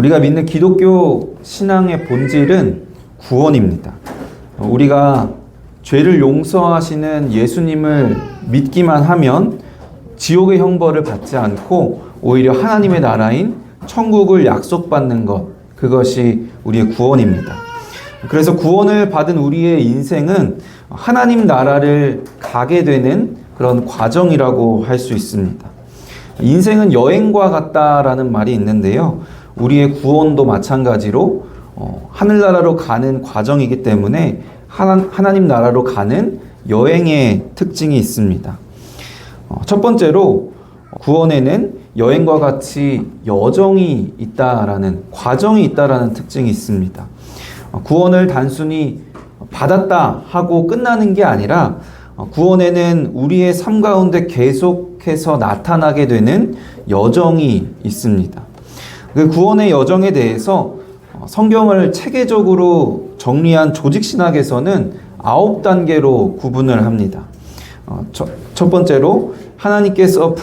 우리가 믿는 기독교 신앙의 본질은 구원입니다. 우리가 죄를 용서하시는 예수님을 믿기만 하면 지옥의 형벌을 받지 않고 오히려 하나님의 나라인 천국을 약속받는 것, 그것이 우리의 구원입니다. 그래서 구원을 받은 우리의 인생은 하나님 나라를 가게 되는 그런 과정이라고 할 수 있습니다. 인생은 여행과 같다라는 말이 있는데요. 우리의 구원도 마찬가지로 하늘나라로 가는 과정이기 때문에 하나님 나라로 가는 여행의 특징이 있습니다. 첫 번째로 구원에는 여행과 같이 여정이 있다라는, 과정이 있다라는 특징이 있습니다. 구원을 단순히 받았다 하고 끝나는 게 아니라 구원에는 우리의 삶 가운데 계속해서 나타나게 되는 여정이 있습니다. 그 구원의 여정에 대해서 성경을 체계적으로 정리한 조직신학에서는 9단계로 구분을 합니다. 첫 번째로 하나님께서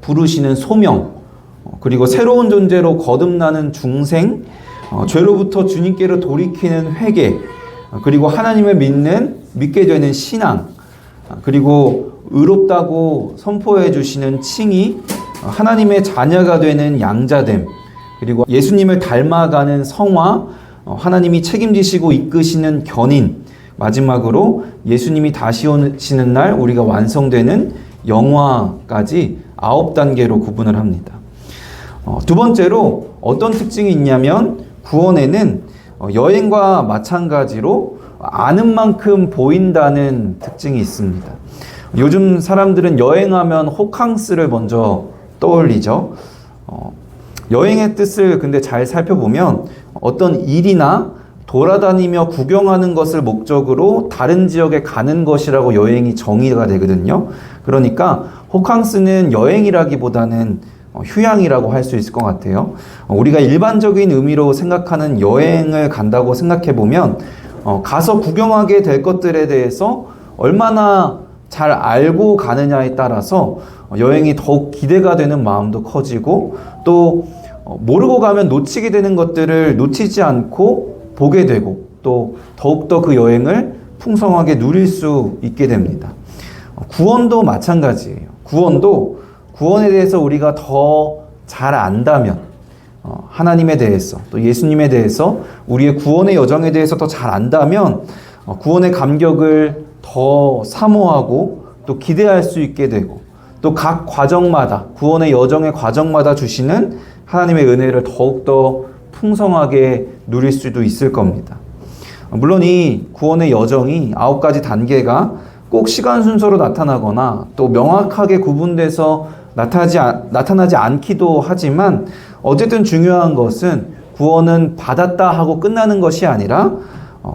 부르시는 소명, 그리고 새로운 존재로 거듭나는 중생, 죄로부터 주님께로 돌이키는 회개, 그리고 하나님을 믿게 되는 신앙, 그리고 의롭다고 선포해 주시는 칭의, 하나님의 자녀가 되는 양자됨, 그리고 예수님을 닮아가는 성화, 하나님이 책임지시고 이끄시는 견인, 마지막으로 예수님이 다시 오시는 날 우리가 완성되는 영화까지 9단계로 구분을 합니다. 두 번째로 어떤 특징이 있냐면 구원에는 여행과 마찬가지로 아는 만큼 보인다는 특징이 있습니다. 요즘 사람들은 여행하면 호캉스를 먼저 떠올리죠. 여행의 뜻을 근데 잘 살펴보면 어떤 일이나 돌아다니며 구경하는 것을 목적으로 다른 지역에 가는 것이라고 여행이 정의가 되거든요. 그러니까 호캉스는 여행이라기보다는 휴양이라고 할 수 있을 것 같아요. 우리가 일반적인 의미로 생각하는 여행을 간다고 생각해 보면 가서 구경하게 될 것들에 대해서 얼마나 잘 알고 가느냐에 따라서 여행이 더욱 기대가 되는 마음도 커지고, 또 모르고 가면 놓치게 되는 것들을 놓치지 않고 보게 되고, 또 더욱더 그 여행을 풍성하게 누릴 수 있게 됩니다. 구원도 마찬가지예요. 구원에 대해서 우리가 더 잘 안다면, 하나님에 대해서 또 예수님에 대해서 우리의 구원의 여정에 대해서 더 잘 안다면 구원의 감격을 더 사모하고 또 기대할 수 있게 되고, 또 각 과정마다, 구원의 여정의 과정마다 주시는 하나님의 은혜를 더욱더 풍성하게 누릴 수도 있을 겁니다. 물론 이 구원의 여정이 9가지 단계가 꼭 시간 순서로 나타나거나 또 명확하게 구분돼서 나타나지 않기도 하지만, 어쨌든 중요한 것은 구원은 받았다 하고 끝나는 것이 아니라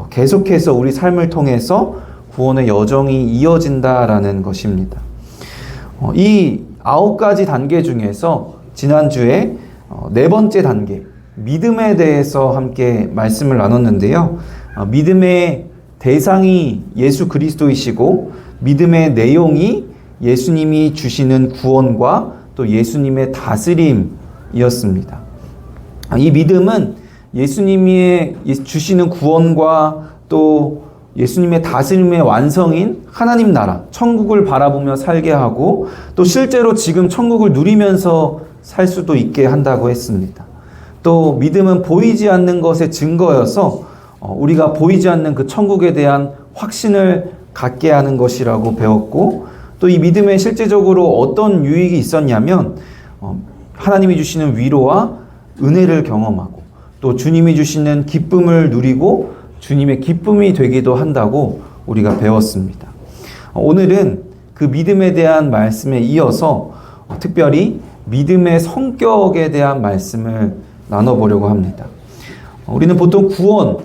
계속해서 우리 삶을 통해서 구원의 여정이 이어진다라는 것입니다. 이 9가지 단계 중에서 지난주에 4번째 단계, 믿음에 대해서 함께 말씀을 나눴는데요. 믿음의 대상이 예수 그리스도이시고 믿음의 내용이 예수님이 주시는 구원과 또 예수님의 다스림이었습니다. 이 믿음은 예수님이 주시는 구원과 또 예수님의 다스림의 완성인 하나님 나라, 천국을 바라보며 살게 하고, 또 실제로 지금 천국을 누리면서 살 수도 있게 한다고 했습니다. 또 믿음은 보이지 않는 것의 증거여서 우리가 보이지 않는 그 천국에 대한 확신을 갖게 하는 것이라고 배웠고, 또 이 믿음에 실제적으로 어떤 유익이 있었냐면 하나님이 주시는 위로와 은혜를 경험하고, 또 주님이 주시는 기쁨을 누리고 주님의 기쁨이 되기도 한다고 우리가 배웠습니다. 오늘은 그 믿음에 대한 말씀에 이어서 특별히 믿음의 성격에 대한 말씀을 나눠보려고 합니다. 우리는 보통 구원,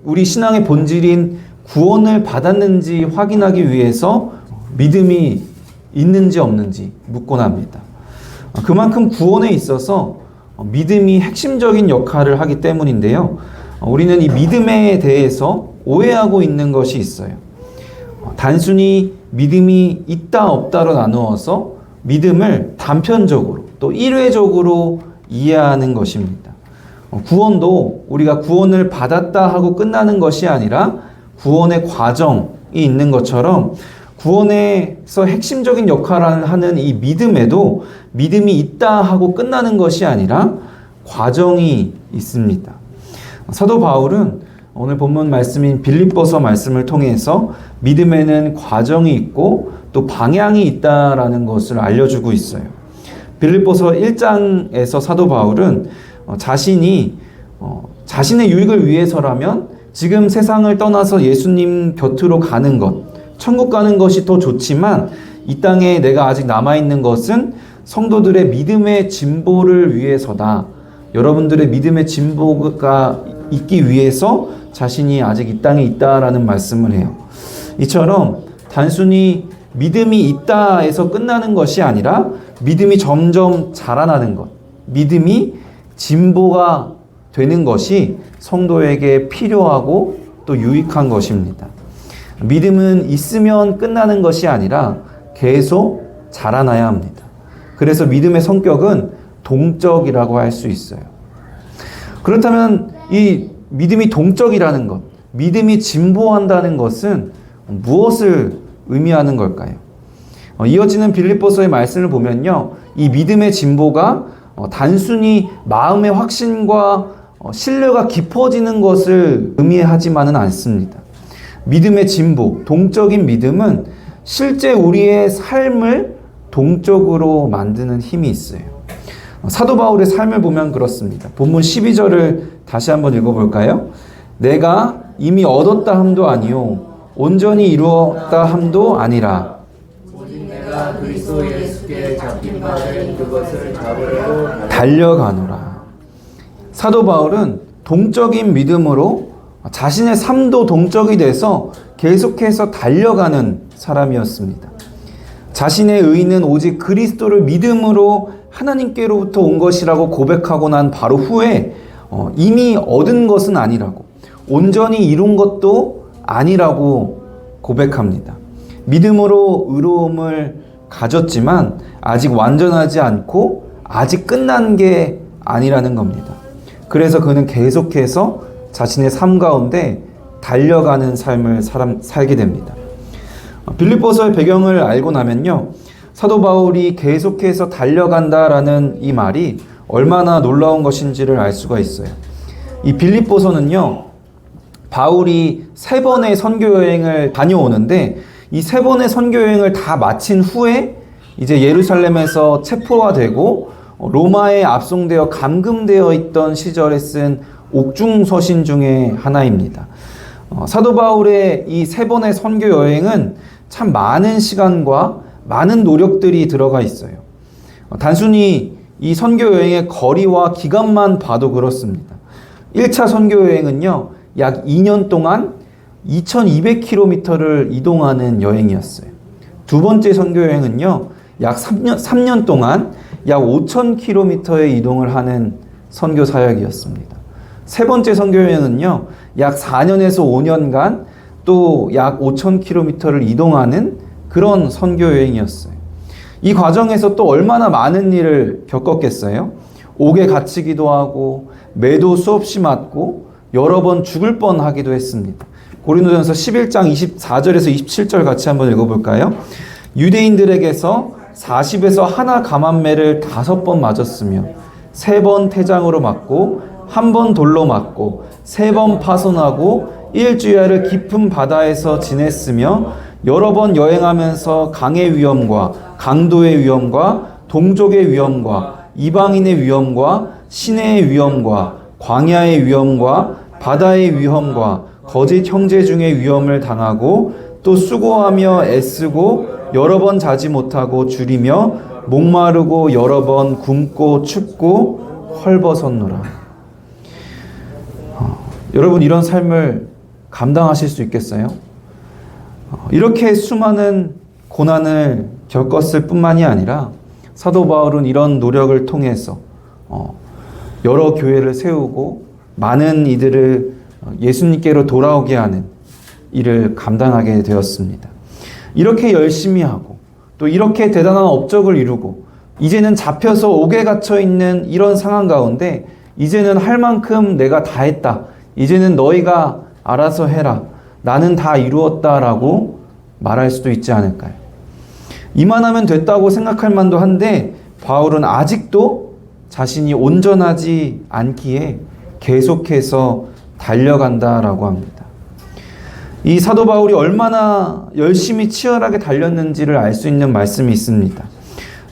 우리 신앙의 본질인 구원을 받았는지 확인하기 위해서 믿음이 있는지 없는지 묻곤 합니다. 그만큼 구원에 있어서 믿음이 핵심적인 역할을 하기 때문인데요. 우리는 이 믿음에 대해서 오해하고 있는 것이 있어요. 단순히 믿음이 있다 없다로 나누어서 믿음을 단편적으로 또 일회적으로 이해하는 것입니다. 구원도 우리가 구원을 받았다 하고 끝나는 것이 아니라 구원의 과정이 있는 것처럼 구원에서 핵심적인 역할을 하는 이 믿음에도 믿음이 있다 하고 끝나는 것이 아니라 과정이 있습니다. 사도 바울은 오늘 본문 말씀인 빌립보서 말씀을 통해서 믿음에는 과정이 있고 또 방향이 있다라는 것을 알려주고 있어요. 빌립보서 1장에서 사도 바울은 자신이 자신의 유익을 위해서라면 지금 세상을 떠나서 예수님 곁으로 가는 것, 천국 가는 것이 더 좋지만 이 땅에 내가 아직 남아있는 것은 성도들의 믿음의 진보를 위해서다. 여러분들의 믿음의 진보가 있기 위해서 자신이 아직 이 땅에 있다라는 말씀을 해요. 이처럼 단순히 믿음이 있다에서 끝나는 것이 아니라 믿음이 점점 자라나는 것, 믿음이 진보가 되는 것이 성도에게 필요하고 또 유익한 것입니다. 믿음은 있으면 끝나는 것이 아니라 계속 자라나야 합니다. 그래서 믿음의 성격은 동적이라고 할 수 있어요. 그렇다면 이 믿음이 동적이라는 것, 믿음이 진보한다는 것은 무엇을 의미하는 걸까요? 이어지는 빌립보서의 말씀을 보면요, 이 믿음의 진보가 단순히 마음의 확신과 신뢰가 깊어지는 것을 의미하지만은 않습니다. 믿음의 진보, 동적인 믿음은 실제 우리의 삶을 동적으로 만드는 힘이 있어요. 사도 바울의 삶을 보면 그렇습니다. 본문 12절을 다시 한번 읽어볼까요? 내가 이미 얻었다 함도 아니요 온전히 이루었다 함도 아니라 오직 내가 그리스도 예수께 잡힌 바된 그것을 잡으려고 달려가노라. 사도 바울은 동적인 믿음으로 자신의 삶도 동적이 돼서 계속해서 달려가는 사람이었습니다. 자신의 의는 오직 그리스도를 믿음으로 하나님께로부터 온 것이라고 고백하고 난 바로 후에 이미 얻은 것은 아니라고, 온전히 이룬 것도 아니라고 고백합니다. 믿음으로 의로움을 가졌지만 아직 완전하지 않고 아직 끝난 게 아니라는 겁니다. 그래서 그는 계속해서 자신의 삶 가운데 달려가는 삶을 살게 됩니다. 빌립보서의 배경을 알고 나면요, 사도 바울이 계속해서 달려간다라는 이 말이 얼마나 놀라운 것인지를 알 수가 있어요. 이 빌립보서는요, 바울이 3번의 선교 여행을 다녀오는데 이 3번의 선교 여행을 다 마친 후에 이제 예루살렘에서 체포가 되고 로마에 압송되어 감금되어 있던 시절에 쓴 옥중서신 중에 하나입니다. 사도 바울의 이 3번의 선교 여행은 참 많은 시간과 많은 노력들이 들어가 있어요. 단순히 이 선교 여행의 거리와 기간만 봐도 그렇습니다. 1차 선교 여행은요, 약 2년 동안 2200km를 이동하는 여행이었어요. 두 번째 선교 여행은요, 약 3년 동안 약 5000km의 이동을 하는 선교 사역이었습니다. 세 번째 선교 여행은요, 약 4년에서 5년간 또 약 5000km를 이동하는 그런 선교 여행이었어요. 이 과정에서 또 얼마나 많은 일을 겪었겠어요? 옥에 갇히기도 하고 매도 수없이 맞고 여러 번 죽을 뻔하기도 했습니다. 고린도전서 11장 24절에서 27절 같이 한번 읽어볼까요? 유대인들에게서 40에서 하나 감한매를 5번 맞았으며 3번 태장으로 맞고 1번 돌로 맞고 3번 파손하고 일주야를 깊은 바다에서 지냈으며 여러 번 여행하면서 강의 위험과 강도의 위험과 동족의 위험과 이방인의 위험과 시내의 위험과 광야의 위험과 바다의 위험과 거짓 형제 중의 위험을 당하고 또 수고하며 애쓰고 여러 번 자지 못하고 줄이며 목마르고 여러 번 굶고 춥고 헐벗었노라. 여러분, 이런 삶을 감당하실 수 있겠어요? 이렇게 수많은 고난을 겪었을 뿐만이 아니라 사도 바울은 이런 노력을 통해서 여러 교회를 세우고 많은 이들을 예수님께로 돌아오게 하는 일을 감당하게 되었습니다. 이렇게 열심히 하고 또 이렇게 대단한 업적을 이루고 이제는 잡혀서 옥에 갇혀 있는 이런 상황 가운데 이제는 할 만큼 내가 다 했다. 이제는 너희가 알아서 해라. 나는 다 이루었다라고 말할 수도 있지 않을까요? 이만하면 됐다고 생각할 만도 한데 바울은 아직도 자신이 온전하지 않기에 계속해서 달려간다라고 합니다. 이 사도 바울이 얼마나 열심히 치열하게 달렸는지를 알 수 있는 말씀이 있습니다.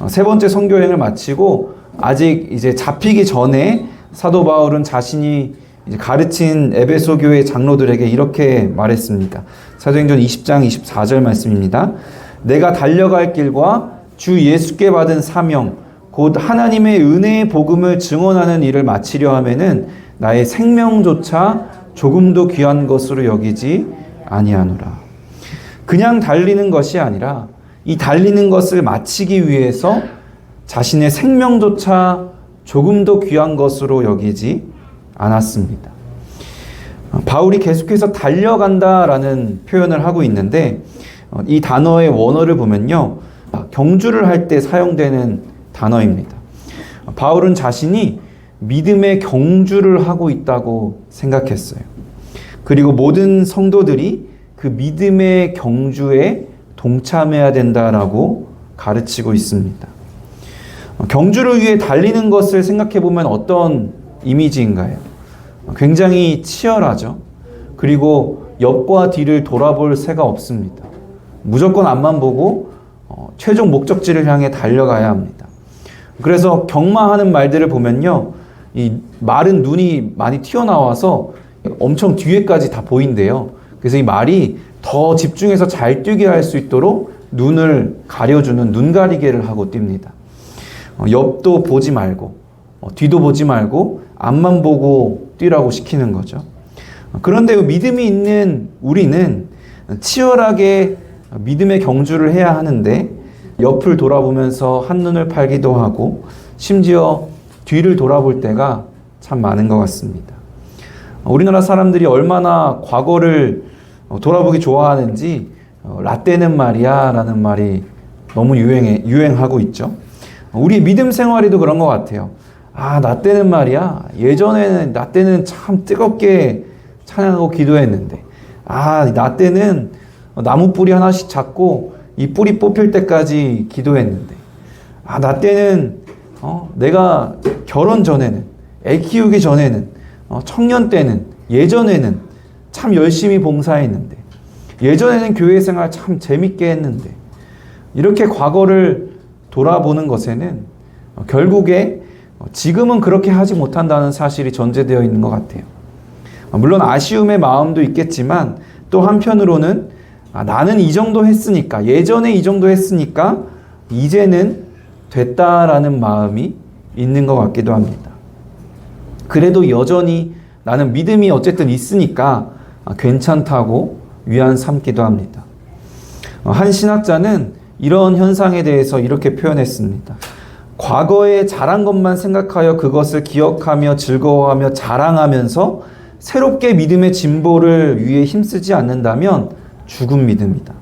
세 번째 선교여행을 마치고 아직 이제 잡히기 전에 사도 바울은 자신이 이제 가르친 에베소 교회 장로들에게 이렇게 말했습니다. 사도행전 20장 24절 말씀입니다. 내가 달려갈 길과 주 예수께 받은 사명 곧 하나님의 은혜의 복음을 증언하는 일을 마치려 하면은 나의 생명조차 조금도 귀한 것으로 여기지 아니하노라. 그냥 달리는 것이 아니라 이 달리는 것을 마치기 위해서 자신의 생명조차 조금도 귀한 것으로 여기지 않았습니다. 바울이 계속해서 달려간다라는 표현을 하고 있는데 이 단어의 원어를 보면요, 경주를 할 때 사용되는 단어입니다. 바울은 자신이 믿음의 경주를 하고 있다고 생각했어요. 그리고 모든 성도들이 그 믿음의 경주에 동참해야 된다라고 가르치고 있습니다. 경주를 위해 달리는 것을 생각해 보면 어떤 이미지인가요? 굉장히 치열하죠. 그리고 옆과 뒤를 돌아볼 새가 없습니다. 무조건 앞만 보고 최종 목적지를 향해 달려가야 합니다. 그래서 경마하는 말들을 보면요, 이 말은 눈이 많이 튀어나와서 엄청 뒤에까지 다 보인대요. 그래서 이 말이 더 집중해서 잘 뛰게 할 수 있도록 눈을 가려주는 눈가리개를 하고 뜁니다. 옆도 보지 말고 뒤도 보지 말고 앞만 보고 뛰라고 시키는 거죠. 그런데 믿음이 있는 우리는 치열하게 믿음의 경주를 해야 하는데 옆을 돌아보면서 한눈을 팔기도 하고 심지어 뒤를 돌아볼 때가 참 많은 것 같습니다. 우리나라 사람들이 얼마나 과거를 돌아보기 좋아하는지 라떼는 말이야 라는 말이 너무 유행하고 있죠. 우리 믿음 생활에도 그런 것 같아요. 아, 나 때는 말이야, 예전에는 나 때는 참 뜨겁게 찬양하고 기도했는데, 아, 나 때는 나무 뿌리 하나씩 잡고 이 뿌리 뽑힐 때까지 기도했는데, 아, 나 때는 내가 결혼 전에는, 애 키우기 전에는, 청년 때는, 예전에는 참 열심히 봉사했는데, 예전에는 교회 생활 참 재밌게 했는데, 이렇게 과거를 돌아보는 것에는 결국에 지금은 그렇게 하지 못한다는 사실이 전제되어 있는 것 같아요. 물론 아쉬움의 마음도 있겠지만 또 한편으로는 나는 이 정도 했으니까, 예전에 이 정도 했으니까 이제는 됐다라는 마음이 있는 것 같기도 합니다. 그래도 여전히 나는 믿음이 어쨌든 있으니까 괜찮다고 위안 삼기도 합니다. 한 신학자는 이런 현상에 대해서 이렇게 표현했습니다. 과거에 잘한 것만 생각하여 그것을 기억하며 즐거워하며 자랑하면서 새롭게 믿음의 진보를 위해 힘쓰지 않는다면 죽은 믿음이다.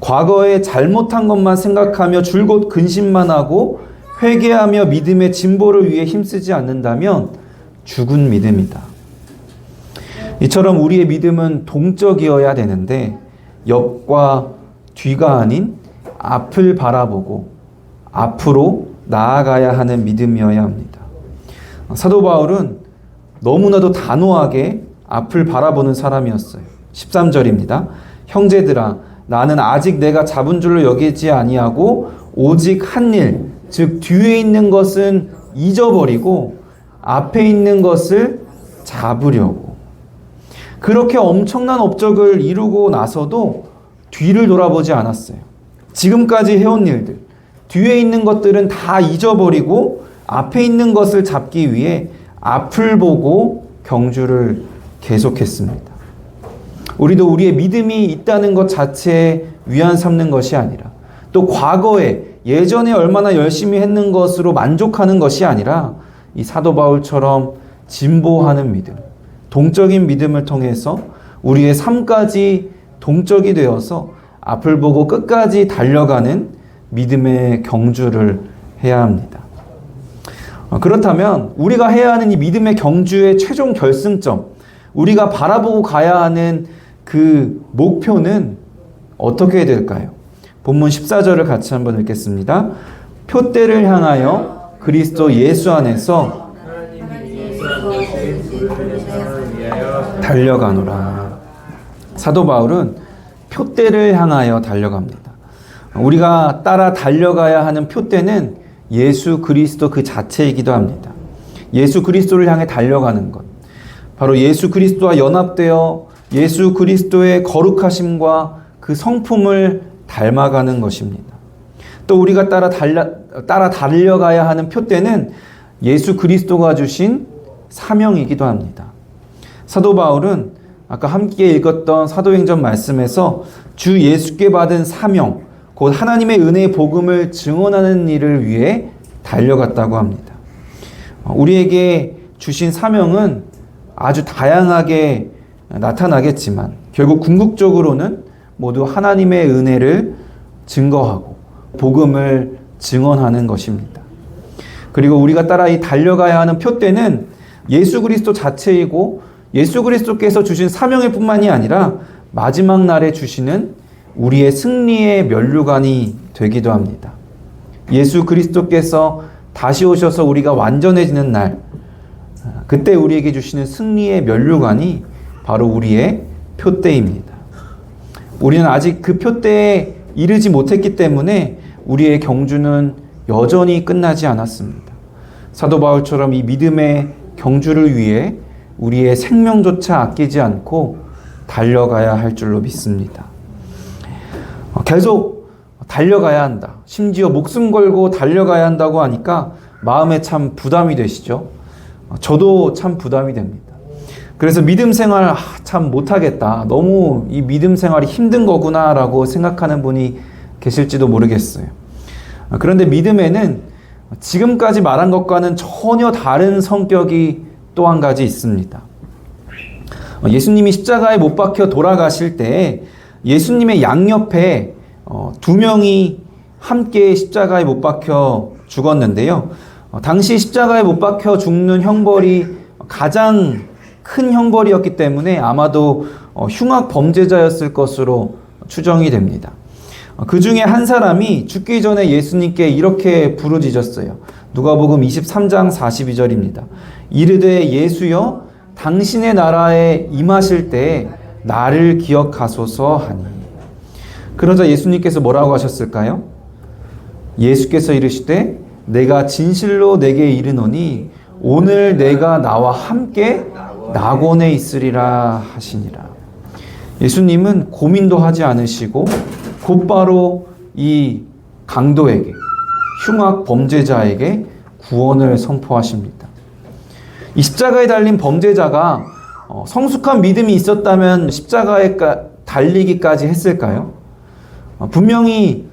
과거에 잘못한 것만 생각하며 줄곧 근심만 하고 회개하며 믿음의 진보를 위해 힘쓰지 않는다면 죽은 믿음이다. 이처럼 우리의 믿음은 동적이어야 되는데 옆과 뒤가 아닌 앞을 바라보고 앞으로 나아가야 하는 믿음이어야 합니다. 사도 바울은 너무나도 단호하게 앞을 바라보는 사람이었어요. 13절입니다. 형제들아, 나는 아직 내가 잡은 줄로 여기지 아니하고 오직 한 일, 즉 뒤에 있는 것은 잊어버리고 앞에 있는 것을 잡으려고. 그렇게 엄청난 업적을 이루고 나서도 뒤를 돌아보지 않았어요. 지금까지 해온 일들, 뒤에 있는 것들은 다 잊어버리고 앞에 있는 것을 잡기 위해 앞을 보고 경주를 계속했습니다. 우리도 우리의 믿음이 있다는 것 자체에 위안 삼는 것이 아니라, 또 과거에 예전에 얼마나 열심히 했는 것으로 만족하는 것이 아니라 이 사도 바울처럼 진보하는 믿음, 동적인 믿음을 통해서 우리의 삶까지 동적이 되어서 앞을 보고 끝까지 달려가는 믿음의 경주를 해야 합니다. 그렇다면 우리가 해야 하는 이 믿음의 경주의 최종 결승점, 우리가 바라보고 가야 하는 그 목표는 어떻게 될까요? 본문 14절을 같이 한번 읽겠습니다. 표대를 향하여 그리스도 예수 안에서 달려가노라. 사도 바울은 표대를 향하여 달려갑니다. 우리가 따라 달려가야 하는 표대는 예수 그리스도 그 자체이기도 합니다. 예수 그리스도를 향해 달려가는 것, 바로 예수 그리스도와 연합되어 예수 그리스도의 거룩하심과 그 성품을 닮아가는 것입니다. 또 우리가 따라 달려가야 하는 표대는 예수 그리스도가 주신 사명이기도 합니다. 사도 바울은 아까 함께 읽었던 사도행전 말씀에서 주 예수께 받은 사명, 곧 하나님의 은혜의 복음을 증언하는 일을 위해 달려갔다고 합니다. 우리에게 주신 사명은 아주 다양하게 나타나겠지만 결국 궁극적으로는 모두 하나님의 은혜를 증거하고 복음을 증언하는 것입니다. 그리고 우리가 따라 이 달려가야 하는 표대는 예수 그리스도 자체이고 예수 그리스도께서 주신 사명일 뿐만이 아니라 마지막 날에 주시는 우리의 승리의 면류관이 되기도 합니다. 예수 그리스도께서 다시 오셔서 우리가 완전해지는 날, 그때 우리에게 주시는 승리의 면류관이 바로 우리의 표대입니다. 우리는 아직 그 표대에 이르지 못했기 때문에 우리의 경주는 여전히 끝나지 않았습니다. 사도 바울처럼 이 믿음의 경주를 위해 우리의 생명조차 아끼지 않고 달려가야 할 줄로 믿습니다. 계속 달려가야 한다. 심지어 목숨 걸고 달려가야 한다고 하니까 마음에 참 부담이 되시죠? 저도 참 부담이 됩니다. 그래서 믿음 생활 참 못하겠다. 너무 이 믿음 생활이 힘든 거구나 라고 생각하는 분이 계실지도 모르겠어요. 그런데 믿음에는 지금까지 말한 것과는 전혀 다른 성격이 또 한 가지 있습니다. 예수님이 십자가에 못 박혀 돌아가실 때 예수님의 양옆에 두 명이 함께 십자가에 못 박혀 죽었는데요. 당시 십자가에 못 박혀 죽는 형벌이 가장 큰 형벌이었기 때문에 아마도 흉악 범죄자였을 것으로 추정이 됩니다. 그 중에 한 사람이 죽기 전에 예수님께 이렇게 부르짖었어요. 누가복음 23장 42절입니다. 이르되 예수여 당신의 나라에 임하실 때 나를 기억하소서 하니. 그러자 예수님께서 뭐라고 하셨을까요? 예수께서 이르시되 내가 진실로 내게 이르노니 오늘 내가 나와 함께 낙원에 있으리라 하시니라. 예수님은 고민도 하지 않으시고 곧바로 이 강도에게, 흉악 범죄자에게 구원을 선포하십니다. 이 십자가에 달린 범죄자가 성숙한 믿음이 있었다면 십자가에 달리기까지 했을까요? 분명히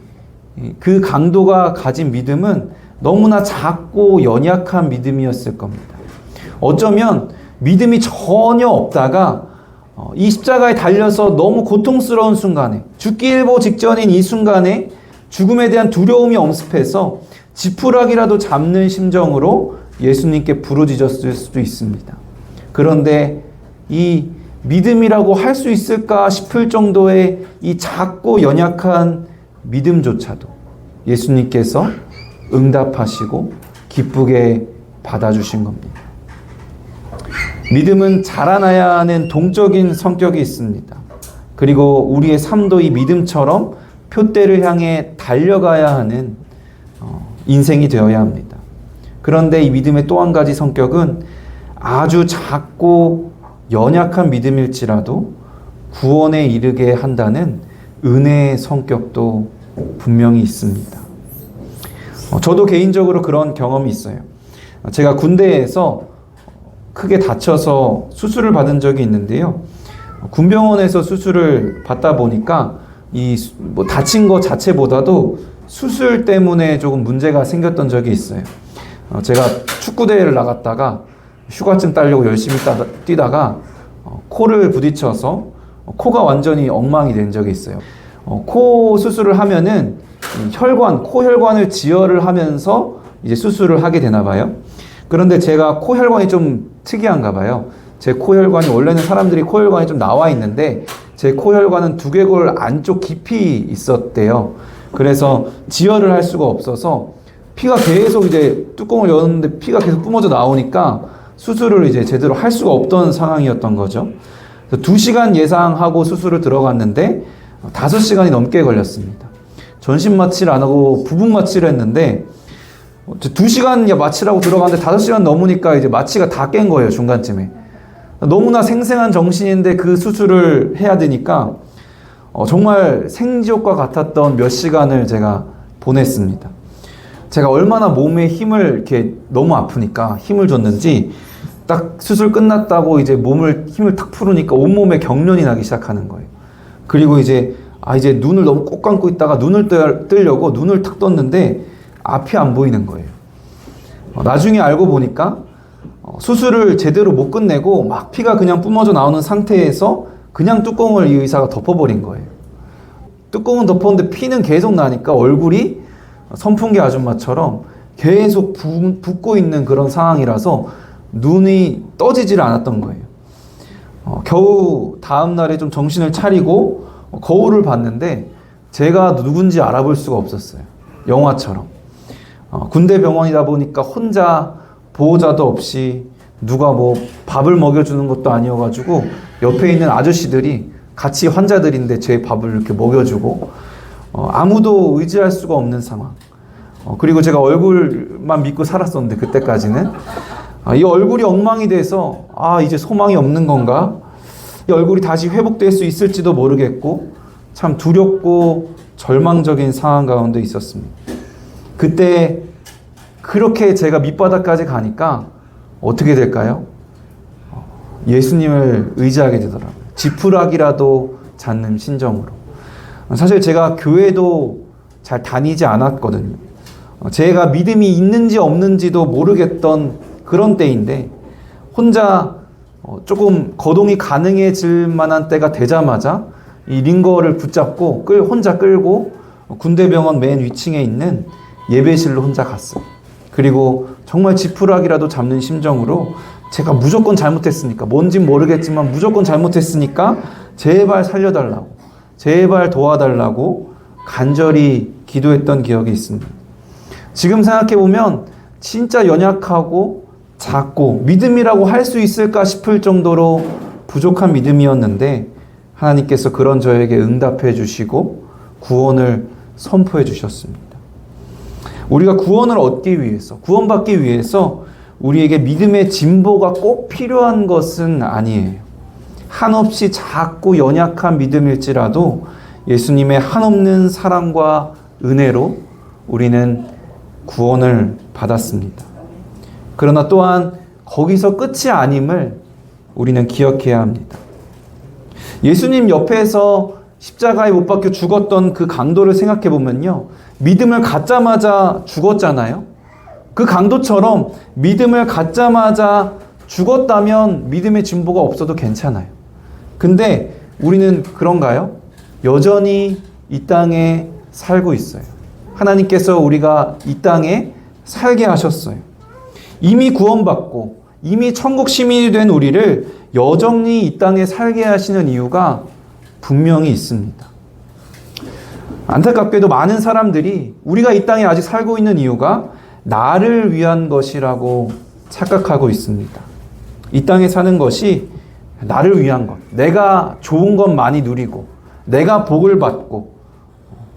그 강도가 가진 믿음은 너무나 작고 연약한 믿음이었을 겁니다. 어쩌면 믿음이 전혀 없다가 이 십자가에 달려서 너무 고통스러운 순간에, 죽기 일보 직전인 이 순간에 죽음에 대한 두려움이 엄습해서 지푸라기라도 잡는 심정으로 예수님께 부르짖었을 수도 있습니다. 그런데 이 믿음이라고 할 수 있을까 싶을 정도의 이 작고 연약한 믿음조차도 예수님께서 응답하시고 기쁘게 받아주신 겁니다. 믿음은 자라나야 하는 동적인 성격이 있습니다. 그리고 우리의 삶도 이 믿음처럼 표대를 향해 달려가야 하는 인생이 되어야 합니다. 그런데 이 믿음의 또 한 가지 성격은 아주 작고 연약한 믿음일지라도 구원에 이르게 한다는 은혜의 성격도 분명히 있습니다. 저도 개인적으로 그런 경험이 있어요. 제가 군대에서 크게 다쳐서 수술을 받은 적이 있는데요. 군병원에서 수술을 받다 보니까 다친 것 자체보다도 수술 때문에 조금 문제가 생겼던 적이 있어요. 제가 축구대회를 나갔다가 휴가증 따려고 열심히 뛰다가 코를 부딪혀서 코가 완전히 엉망이 된 적이 있어요. 코 수술을 하면은 코 혈관을 지혈을 하면서 이제 수술을 하게 되나 봐요. 그런데 제가 코혈관이 좀 특이한가 봐요. 제 코혈관이 원래는 사람들이 코혈관이 좀 나와 있는데 제 코혈관은 두개골 안쪽 깊이 있었대요. 그래서 지혈을 할 수가 없어서 피가 계속 이제 뚜껑을 열었는데 피가 계속 뿜어져 나오니까 수술을 이제 제대로 할 수가 없던 상황이었던 거죠. 그래서 2시간 예상하고 수술을 들어갔는데 5시간이 넘게 걸렸습니다. 전신 마취를 안 하고 부분 마취를 했는데 2시간 마취라고 들어갔는데 5시간 넘으니까 이제 마취가 다 깬 거예요, 중간쯤에. 너무나 생생한 정신인데 그 수술을 해야 되니까 정말 생지옥과 같았던 몇 시간을 제가 보냈습니다. 제가 얼마나 몸에 힘을 이렇게 너무 아프니까 힘을 줬는지 딱 수술 끝났다고 이제 힘을 탁 풀으니까 온몸에 경련이 나기 시작하는 거예요. 그리고 이제 눈을 너무 꼭 감고 있다가 눈을 뜨려고 눈을 탁 떴는데 앞이 안 보이는 거예요. 나중에 알고 보니까 수술을 제대로 못 끝내고 막 피가 그냥 뿜어져 나오는 상태에서 그냥 뚜껑을 이 의사가 덮어버린 거예요. 뚜껑은 덮었는데 피는 계속 나니까 얼굴이 선풍기 아줌마처럼 계속 붓고 있는 그런 상황이라서 눈이 떠지질 않았던 거예요. 겨우 다음 날에 좀 정신을 차리고 거울을 봤는데 제가 누군지 알아볼 수가 없었어요. 영화처럼. 군대 병원이다 보니까 혼자 보호자도 없이 누가 뭐 밥을 먹여주는 것도 아니어가지고 옆에 있는 아저씨들이 같이 환자들인데 제 밥을 이렇게 먹여주고 아무도 의지할 수가 없는 상황. 그리고 제가 얼굴만 믿고 살았었는데 그때까지는 이 얼굴이 엉망이 돼서 이제 소망이 없는 건가? 이 얼굴이 다시 회복될 수 있을지도 모르겠고 참 두렵고 절망적인 상황 가운데 있었습니다. 그때 그렇게 제가 밑바닥까지 가니까 어떻게 될까요? 예수님을 의지하게 되더라고요. 지푸라기라도 잡는 심정으로. 사실 제가 교회도 잘 다니지 않았거든요. 제가 믿음이 있는지 없는지도 모르겠던 그런 때인데 혼자 조금 거동이 가능해질 만한 때가 되자마자 이 링거를 붙잡고 혼자 끌고 군대병원 맨 위층에 있는 예배실로 혼자 갔어요. 그리고 정말 지푸라기라도 잡는 심정으로 제가 무조건 잘못했으니까 뭔진 모르겠지만 무조건 잘못했으니까 제발 살려달라고 제발 도와달라고 간절히 기도했던 기억이 있습니다. 지금 생각해보면 진짜 연약하고 작고 믿음이라고 할 수 있을까 싶을 정도로 부족한 믿음이었는데 하나님께서 그런 저에게 응답해 주시고 구원을 선포해 주셨습니다. 우리가 구원을 얻기 위해서, 구원받기 위해서 우리에게 믿음의 진보가 꼭 필요한 것은 아니에요. 한없이 작고 연약한 믿음일지라도 예수님의 한없는 사랑과 은혜로 우리는 구원을 받았습니다. 그러나 또한 거기서 끝이 아님을 우리는 기억해야 합니다. 예수님 옆에서 십자가에 못 박혀 죽었던 그 강도를 생각해 보면요. 믿음을 갖자마자 죽었잖아요. 그 강도처럼 믿음을 갖자마자 죽었다면 믿음의 진보가 없어도 괜찮아요. 근데 우리는 그런가요? 여전히 이 땅에 살고 있어요. 하나님께서 우리가 이 땅에 살게 하셨어요. 이미 구원받고 이미 천국 시민이 된 우리를 여전히 이 땅에 살게 하시는 이유가 분명히 있습니다. 안타깝게도 많은 사람들이 우리가 이 땅에 아직 살고 있는 이유가 나를 위한 것이라고 착각하고 있습니다. 이 땅에 사는 것이 나를 위한 것, 내가 좋은 것 많이 누리고 내가 복을 받고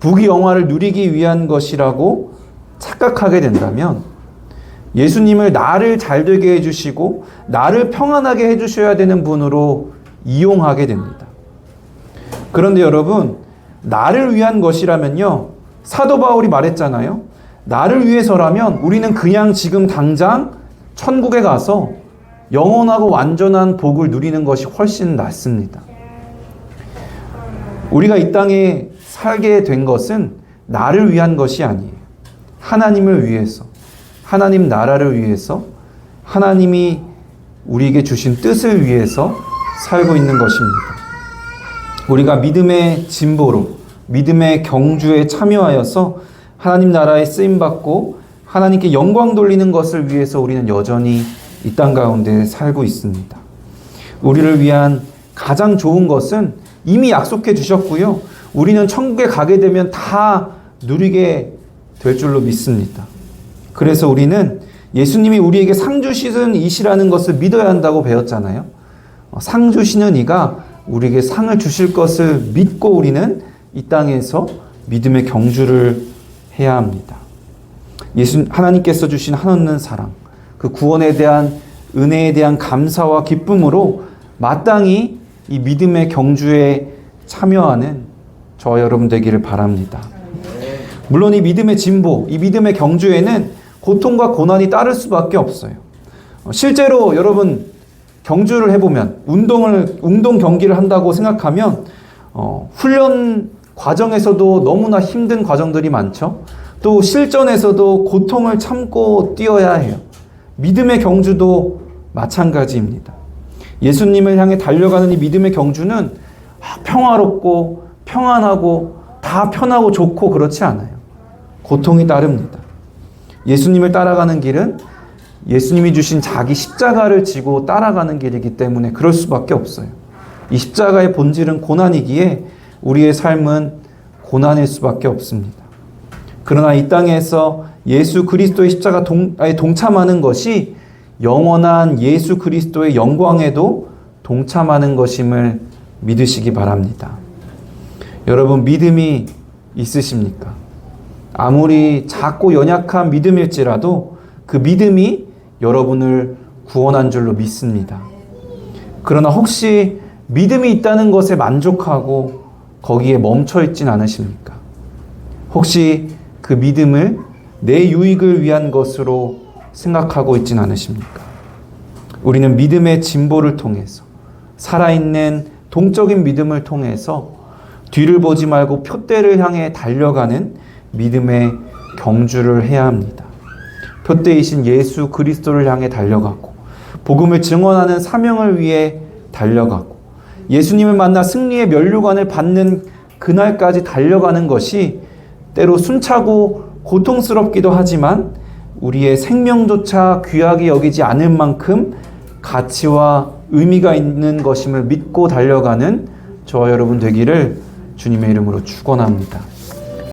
부귀영화를 누리기 위한 것이라고 착각하게 된다면 예수님을 나를 잘되게 해주시고 나를 평안하게 해주셔야 되는 분으로 이용하게 됩니다. 그런데 여러분, 나를 위한 것이라면요, 사도 바울이 말했잖아요. 나를 위해서라면 우리는 그냥 지금 당장 천국에 가서 영원하고 완전한 복을 누리는 것이 훨씬 낫습니다. 우리가 이 땅에 살게 된 것은 나를 위한 것이 아니에요. 하나님을 위해서, 하나님 나라를 위해서, 하나님이 우리에게 주신 뜻을 위해서 살고 있는 것입니다. 우리가 믿음의 진보로, 믿음의 경주에 참여하여서 하나님 나라에 쓰임받고 하나님께 영광 돌리는 것을 위해서 우리는 여전히 이 땅 가운데 살고 있습니다. 우리를 위한 가장 좋은 것은 이미 약속해 주셨고요. 우리는 천국에 가게 되면 다 누리게 될 줄로 믿습니다. 그래서 우리는 예수님이 우리에게 상 주시는 이시라는 것을 믿어야 한다고 배웠잖아요. 상 주시는 이가 우리에게 상을 주실 것을 믿고 우리는 이 땅에서 믿음의 경주를 해야 합니다. 하나님께서 주신 한없는 사랑, 그 구원에 대한 은혜에 대한 감사와 기쁨으로 마땅히 이 믿음의 경주에 참여하는 저와 여러분 되기를 바랍니다. 물론 이 믿음의 진보, 이 믿음의 경주에는 고통과 고난이 따를 수밖에 없어요. 실제로 여러분 경주를 해보면 운동 경기를 한다고 생각하면 훈련 과정에서도 너무나 힘든 과정들이 많죠. 또 실전에서도 고통을 참고 뛰어야 해요. 믿음의 경주도 마찬가지입니다. 예수님을 향해 달려가는 이 믿음의 경주는 평화롭고 평안하고 다 편하고 좋고 그렇지 않아요. 고통이 따릅니다. 예수님을 따라가는 길은 예수님이 주신 자기 십자가를 지고 따라가는 길이기 때문에 그럴 수밖에 없어요. 이 십자가의 본질은 고난이기에 우리의 삶은 고난일 수밖에 없습니다. 그러나 이 땅에서 예수 그리스도의 십자가에 동참하는 것이 영원한 예수 그리스도의 영광에도 동참하는 것임을 믿으시기 바랍니다. 여러분 믿음이 있으십니까? 아무리 작고 연약한 믿음일지라도 그 믿음이 여러분을 구원한 줄로 믿습니다. 그러나 혹시 믿음이 있다는 것에 만족하고 거기에 멈춰 있진 않으십니까? 혹시 그 믿음을 내 유익을 위한 것으로 생각하고 있진 않으십니까? 우리는 믿음의 진보를 통해서 살아있는 동적인 믿음을 통해서 뒤를 보지 말고 표대를 향해 달려가는 믿음의 경주를 해야 합니다. 표대이신 예수 그리스도를 향해 달려가고 복음을 증언하는 사명을 위해 달려가고 예수님을 만나 승리의 면류관을 받는 그날까지 달려가는 것이 때로 순차고 고통스럽기도 하지만 우리의 생명조차 귀하게 여기지 않을 만큼 가치와 의미가 있는 것임을 믿고 달려가는 저와 여러분 되기를 주님의 이름으로 축원합니다.